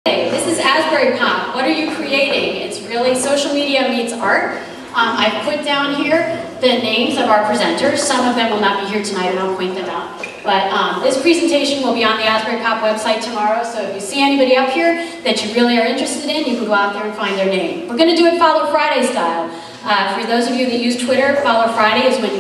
This is AsburyPop. What are you creating? It's really social media meets art. I've put down here the names of our presenters. Some of them will not be here tonight, and I'll point them out. But this presentation will be on the AsburyPop website tomorrow, so if you see anybody up here that you really are interested in, you can go out there and find their name. We're going to do it Follow Friday style. For those of you that use Twitter, Follow Friday is when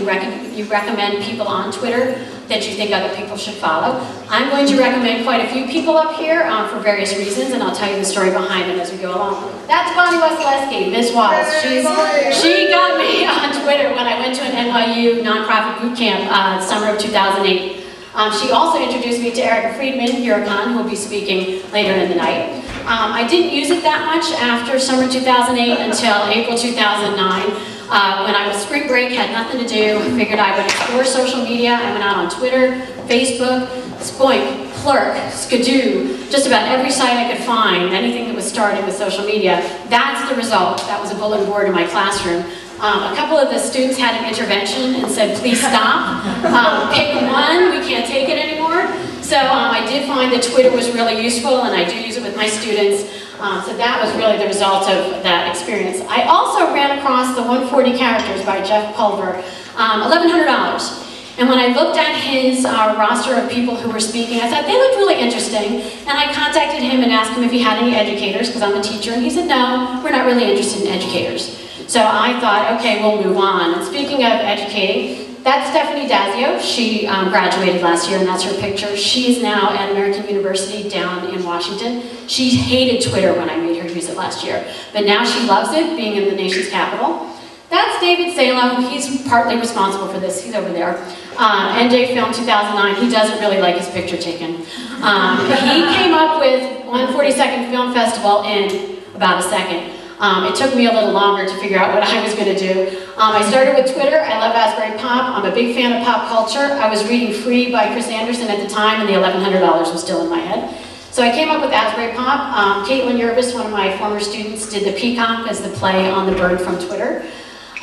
you recommend people on Twitter that you think other people should follow. I'm going to recommend quite a few people up here for various reasons, and I'll tell you the story behind it as we go along. That's Bonnie Wesleski, Miss Walls. She got me on Twitter when I went to an NYU nonprofit boot camp summer of 2008. She also introduced me to Erica Friedman, Huracan, who will be speaking later in the night. I didn't use it that much after summer 2008 until April 2009. When I was spring break, had nothing to do, figured I would explore social media. I went out on Twitter, Facebook, Spoink, Plurk, Skidoo, just about every site I could find, anything that was started with social media. That's the result. That was a bulletin board in my classroom. A couple of the students had an intervention and said, please stop, pick one, we can't take it anymore. So I did find that Twitter was really useful, and I do use it with my students. So that was really the result of that experience. I also ran across the 140 Characters by Jeff Pulver, $1,100. And when I looked at his roster of people who were speaking, I thought they looked really interesting. And I contacted him and asked him if he had any educators, because I'm a teacher, and he said, no, we're not really interested in educators. So I thought, okay, we'll move on. And speaking of educating, that's Stephanie Dazio. She graduated last year, and that's her picture. She's now at American University down in Washington. She hated Twitter when I made her use it last year, but now she loves it, being in the nation's capital. That's David Salo. He's partly responsible for this. He's over there. NJ Film 2009. He doesn't really like his picture taken. He came up with 142nd Film Festival in about a second. It took me a little longer to figure out what I was going to do. I started with Twitter. I love AsburyPop. I'm a big fan of pop culture. I was reading Free by Chris Anderson at the time, and the $1,100 was still in my head. So I came up with AsburyPop. Caitlin Yerbis, one of my former students, did the peacock as the play on the bird from Twitter.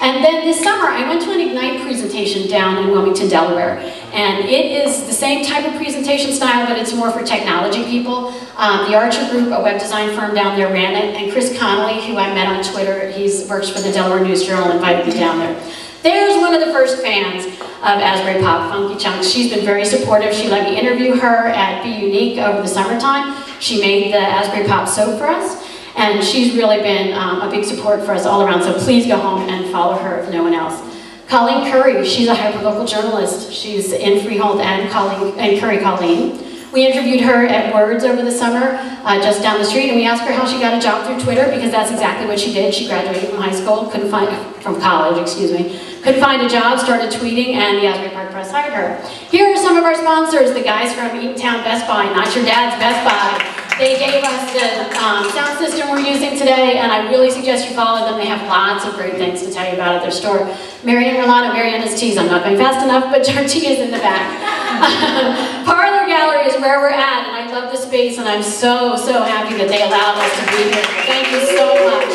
And then this summer, I went to an Ignite presentation down in Wilmington, Delaware. And it is the same type of presentation style, but it's more for technology people. The Archer Group, a web design firm down there, ran it. And Chris Connolly, who I met on Twitter, he works for the Delaware News Journal, invited me down there. There's one of the first fans of AsburyPop, Funky Chunks. She's been very supportive. She let me interview her at Be Unique over the summertime. She made the AsburyPop soap for us. And she's really been a big support for us all around, so please go home and follow her if no one else. Colleen Curry, she's a hyperlocal journalist. She's in Freehold and Curry Colleen. We interviewed her at Words over the summer, just down the street, and we asked her how she got a job through Twitter, because that's exactly what she did. She graduated from high school, from college, excuse me. Couldn't find a job, started tweeting, and the Asbury Park Press hired her. Here are some of our sponsors, the guys from Eatontown Best Buy, not your dad's Best Buy. They gave us the sound system we're using today, and I really suggest you follow them. They have lots of great things to tell you about at their store. Marianne Rolano, Marianne's Teas. I'm not going fast enough, but tortillas in the back. Parlor Gallery is where we're at, and I love the space, and I'm so, so happy that they allowed us to be here. Thank you so much.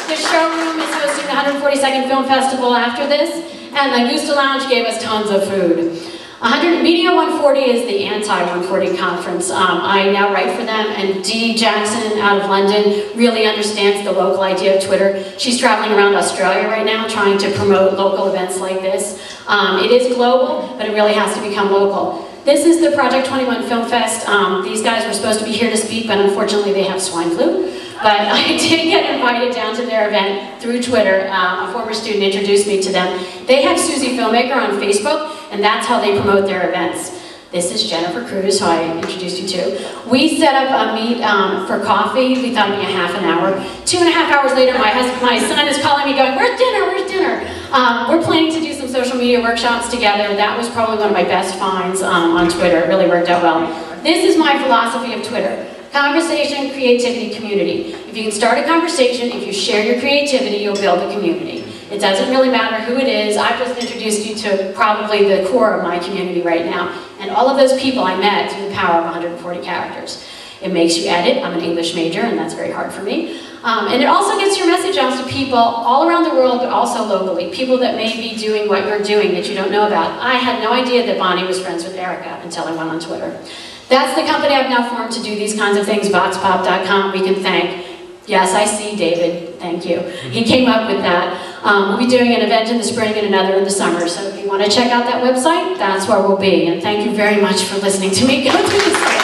The showroom is hosting the 142nd Film Festival after this, and the Gusta Lounge gave us tons of food. Media 140 is the anti-140 conference. I now write for them, and Dee Jackson out of London really understands the local idea of Twitter. She's traveling around Australia right now trying to promote local events like this. It is global, but it really has to become local. This is the Project 21 Film Fest. These guys were supposed to be here to speak, but unfortunately they have swine flu. But I did get invited down to their event through Twitter. A former student introduced me to them. They have Susie Filmmaker on Facebook, and that's how they promote their events. This is Jennifer Cruz, who I introduced you to. We set up a meet for coffee. We thought it'd be a half an hour. 2.5 hours later, my son is calling me going, where's dinner, where's dinner? We're planning to do some social media workshops together. That was probably one of my best finds on Twitter. It really worked out well. This is my philosophy of Twitter. Conversation, creativity, community. If you can start a conversation, if you share your creativity, you'll build a community. It doesn't really matter who it is. I've just introduced you to probably the core of my community right now. And all of those people I met through the power of 140 characters. It makes you edit. I'm an English major, and that's very hard for me. And it also gets your message out to people all around the world, but also locally. People that may be doing what you're doing that you don't know about. I had no idea that Bonnie was friends with Erica until I went on Twitter. That's the company I've now formed to do these kinds of things, boxpop.com. We can thank, yes, I see David, thank you. He came up with that. We'll be doing an event in the spring and another in the summer, so if you want to check out that website, that's where we'll be. And thank you very much for listening to me go through this.